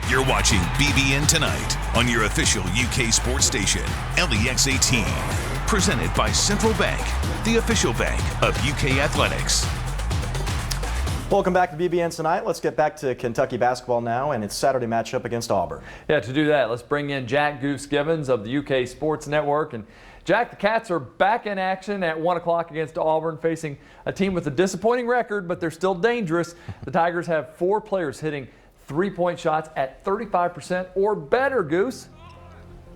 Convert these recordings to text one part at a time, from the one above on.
You're watching BBN Tonight on your official UK sports station, LEX 18. Presented by Central Bank, the official bank of UK athletics. Welcome back to BBN Tonight. Let's get back to Kentucky basketball now and its Saturday matchup against Auburn. Yeah, to do that, let's bring in Jack Goose Givens of the UK Sports Network. And Jack, the Cats are back in action at 1 o'clock against Auburn, facing a team with a disappointing record, but they're still dangerous. The Tigers have 4 players hitting three-point shots at 35% or better, Goose.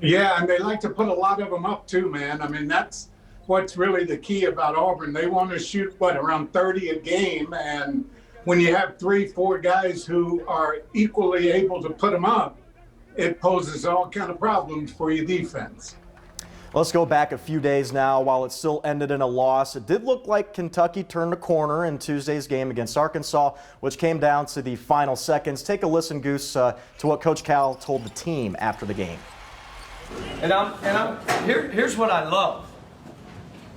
Yeah, and they like to put a lot of them up too, man. I mean, that's what's really the key about Auburn. They want to shoot, around 30 a game, and when you have 3-4 guys who are equally able to put them up, it poses all kind of problems for your defense. Let's go back a few days now. While it still ended in a loss, it did look like Kentucky turned a corner in Tuesday's game against Arkansas, which came down to the final seconds. Take a listen, Goose, to what Coach Cal told the team after the game. Here's what I love.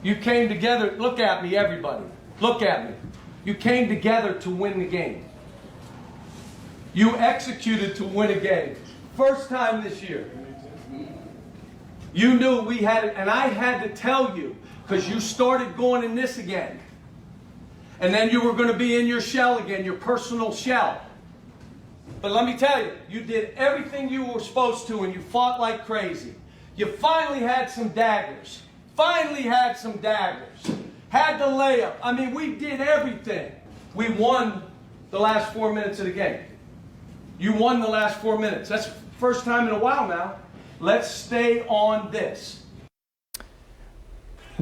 You came together. Look at me, everybody. Look at me. You came together to win the game. You executed to win a game. First time this year. You knew we had it, and I had to tell you, because you started going in this again. And then you were going to be in your shell again, your personal shell. But let me tell you, you did everything you were supposed to, and you fought like crazy. You finally had some daggers. Had the layup. I mean, we did everything. We won the last 4 minutes of the game. You won the last 4 minutes. That's the first time in a while now. Let's stay on this.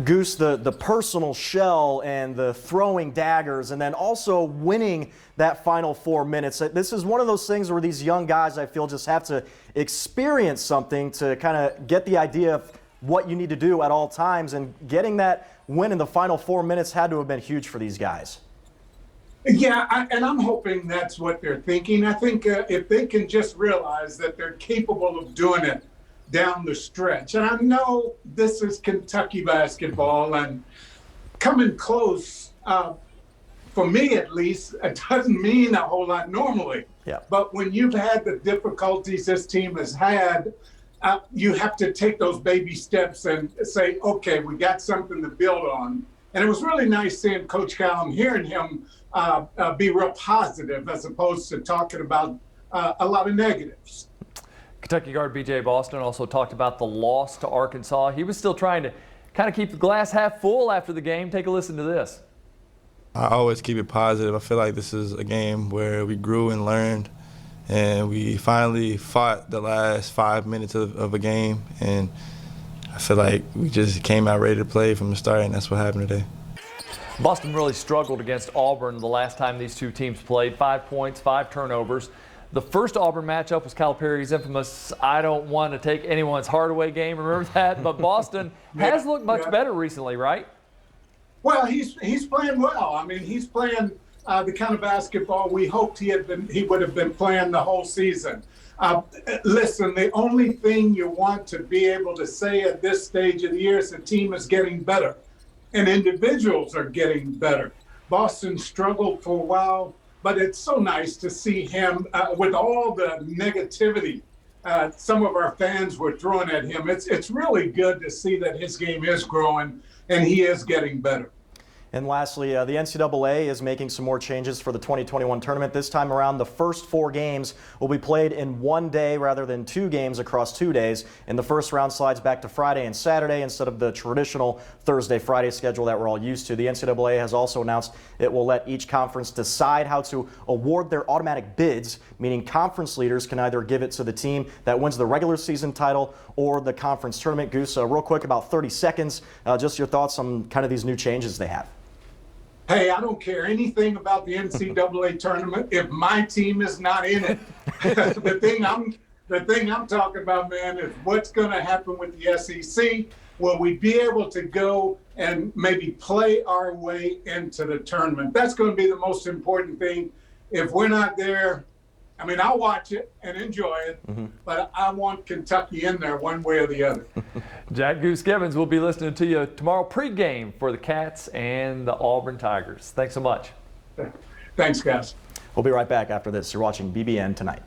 Goose, the personal shell and the throwing daggers and then also winning that final 4 minutes. This is one of those things where these young guys, I feel, just have to experience something to kind of get the idea of what you need to do at all times, and getting that win in the final 4 minutes had to have been huge for these guys. Yeah, and I'm hoping that's what they're thinking. I think if they can just realize that they're capable of doing it down the stretch. And I know this is Kentucky basketball, and coming close, for me at least, it doesn't mean a whole lot normally. Yeah. But when you've had the difficulties this team has had, you have to take those baby steps and say, okay, we got something to build on. And it was really nice seeing Coach Cal and hearing him be real positive as opposed to talking about a lot of negatives. Kentucky guard B.J. Boston also talked about the loss to Arkansas. He was still trying to kind of keep the glass half full after the game. Take a listen to this. I always keep it positive. I feel like this is a game where we grew and learned, and we finally fought the last 5 minutes of a game, and I feel like we just came out ready to play from the start, and that's what happened today. Boston really struggled against Auburn the last time these two teams played. 5 points, 5 turnovers. The first Auburn matchup was Calipari's infamous "I don't want to take anyone's heart away" game. Remember that? But Boston has looked much better recently, right? Well, he's playing well. I mean, he's playing the kind of basketball we hoped he would have been playing the whole season. Listen, the only thing you want to be able to say at this stage of the year is the team is getting better, and individuals are getting better. Boston struggled for a while, but it's so nice to see him with all the negativity some of our fans were throwing at him. It's really good to see that his game is growing and he is getting better. And lastly, the NCAA is making some more changes for the 2021 tournament. This time around, the first 4 games will be played in one day rather than 2 games across 2 days. And the first round slides back to Friday and Saturday instead of the traditional Thursday-Friday schedule that we're all used to. The NCAA has also announced it will let each conference decide how to award their automatic bids, meaning conference leaders can either give it to the team that wins the regular season title or the conference tournament. Goose, real quick, about 30 seconds, just your thoughts on kind of these new changes they have. Hey, I don't care anything about the NCAA tournament if my team is not in it. The thing I'm talking about, man, is what's going to happen with the SEC. Will we be able to go and maybe play our way into the tournament? That's going to be the most important thing. If we're not there, I mean, I'll watch it and enjoy it, but I want Kentucky in there one way or the other. Jack Goose Givens will be listening to you tomorrow pregame for the Cats and the Auburn Tigers. Thanks so much. Thanks, guys. We'll be right back after this. You're watching BBN Tonight.